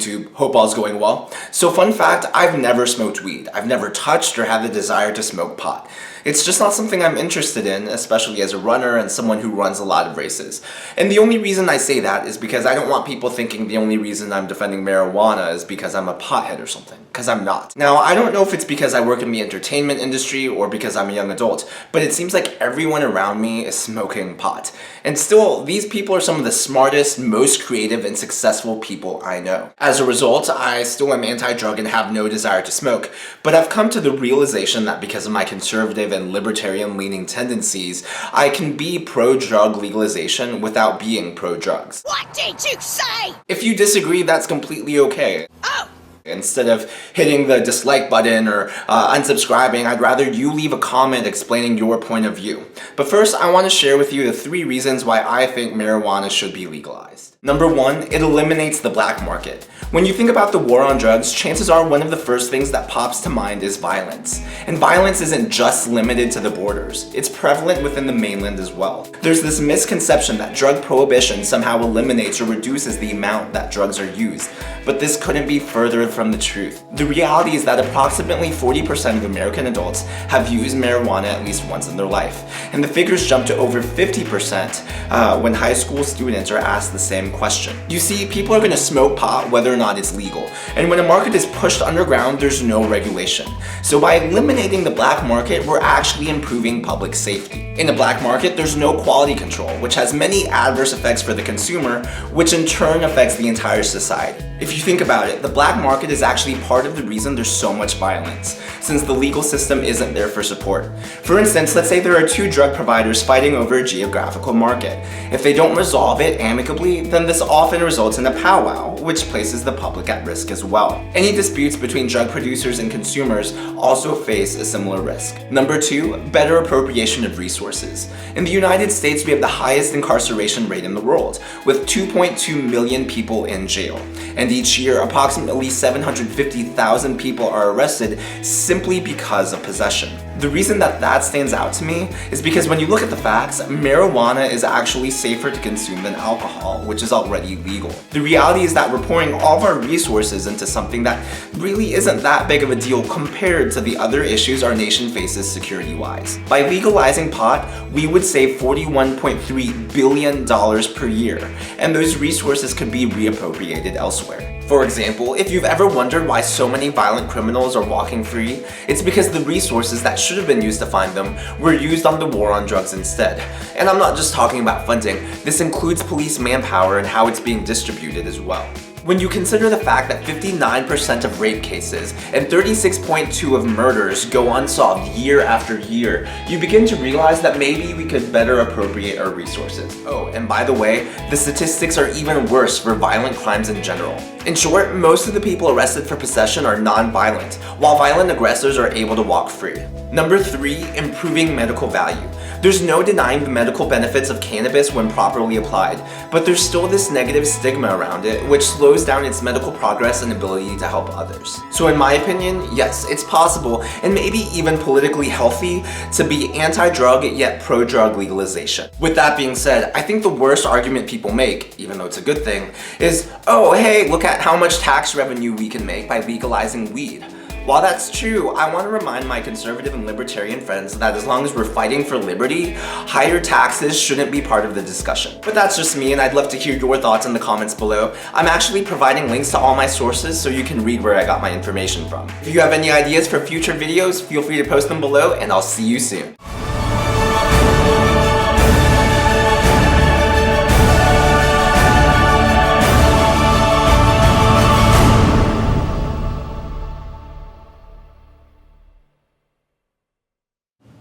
YouTube? Hope all's going well. So fun fact, I've never smoked weed. I've never touched or had the desire to smoke pot. It's just not something I'm interested in, especially as a runner and someone who runs a lot of races. And the only reason I say that is because I don't want people thinking the only reason I'm defending marijuana is because I'm a pothead or something, because I'm not. Now, I don't know if it's because I work in the entertainment industry or because I'm a young adult, but it seems like everyone around me is smoking pot. And still, these people are some of the smartest, most creative, and successful people I know. As a result, I still am anti-drug and have no desire to smoke, but I've come to the realization that because of my conservative and libertarian-leaning tendencies, I can be pro-drug legalization without being pro-drugs. What did you say? If you disagree, that's completely okay. Oh! Instead of hitting the dislike button or unsubscribing, I'd rather you leave a comment explaining your point of view. But first, I want to share with you the 3 reasons why I think marijuana should be legalized. Number 1, it eliminates the black market. When you think about the war on drugs, chances are one of the first things that pops to mind is violence. And violence isn't just limited to the borders. It's prevalent within the mainland as well. There's this misconception that drug prohibition somehow eliminates or reduces the amount that drugs are used. But this couldn't be further from the truth. The reality is that approximately 40% of American adults have used marijuana at least once in their life. And the figures jump to over 50% when high school students are asked the same question. You see, people are going to smoke pot whether or not it's legal. And when a market is pushed underground, there's no regulation. So by eliminating the black market, we're actually improving public safety. In the black market, there's no quality control, which has many adverse effects for the consumer, which in turn affects the entire society. If you think about it, the black market is actually part of the reason there's so much violence, since the legal system isn't there for support. For instance, let's say there are 2 drug providers fighting over a geographical market. If they don't resolve it amicably, then this often results in a powwow, which places the public at risk as well. Any disputes between drug producers and consumers also face a similar risk. Number 2, better appropriation of resources. In the United States, we have the highest incarceration rate in the world, with 2.2 million people in jail. And each year, approximately 750,000 people are arrested simply because of possession. The reason that stands out to me is because when you look at the facts, marijuana is actually safer to consume than alcohol, which is already legal. The reality is that we're pouring all of our resources into something that really isn't that big of a deal compared to the other issues our nation faces security-wise. By legalizing pot, we would save $41.3 billion per year, and those resources could be reappropriated elsewhere. For example, if you've ever wondered why so many violent criminals are walking free, it's because the resources that should have been used to find them were used on the war on drugs instead. And I'm not just talking about funding, this includes police manpower and how it's being distributed as well. When you consider the fact that 59% of rape cases and 36.2% of murders go unsolved year after year, you begin to realize that maybe we could better appropriate our resources. Oh, and by the way, the statistics are even worse for violent crimes in general. In short, most of the people arrested for possession are non-violent, while violent aggressors are able to walk free. Number 3, improving medical value. There's no denying the medical benefits of cannabis when properly applied, but there's still this negative stigma around it, which slows down its medical progress and ability to help others. So in my opinion, yes, it's possible, and maybe even politically healthy, to be anti-drug yet pro-drug legalization. With that being said, I think the worst argument people make, even though it's a good thing, is, oh hey, look at how much tax revenue we can make by legalizing weed. While that's true, I want to remind my conservative and libertarian friends that as long as we're fighting for liberty, higher taxes shouldn't be part of the discussion. But that's just me, and I'd love to hear your thoughts in the comments below. I'm actually providing links to all my sources so you can read where I got my information from. If you have any ideas for future videos, feel free to post them below, and I'll see you soon.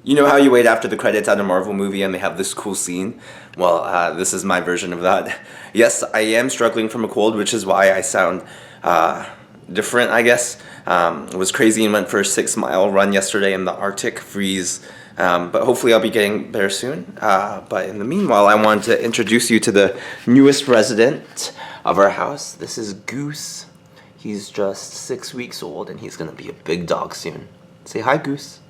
You know how you wait after the credits at a Marvel movie and they have this cool scene? Well, this is my version of that. Yes, I am struggling from a cold, which is why I sound different, I guess. Was crazy and went for a 6-mile run yesterday in the Arctic freeze. But hopefully I'll be getting better soon. But in the meanwhile, I want to introduce you to the newest resident of our house. This is Goose. He's just 6 weeks old and he's gonna be a big dog soon. Say hi, Goose.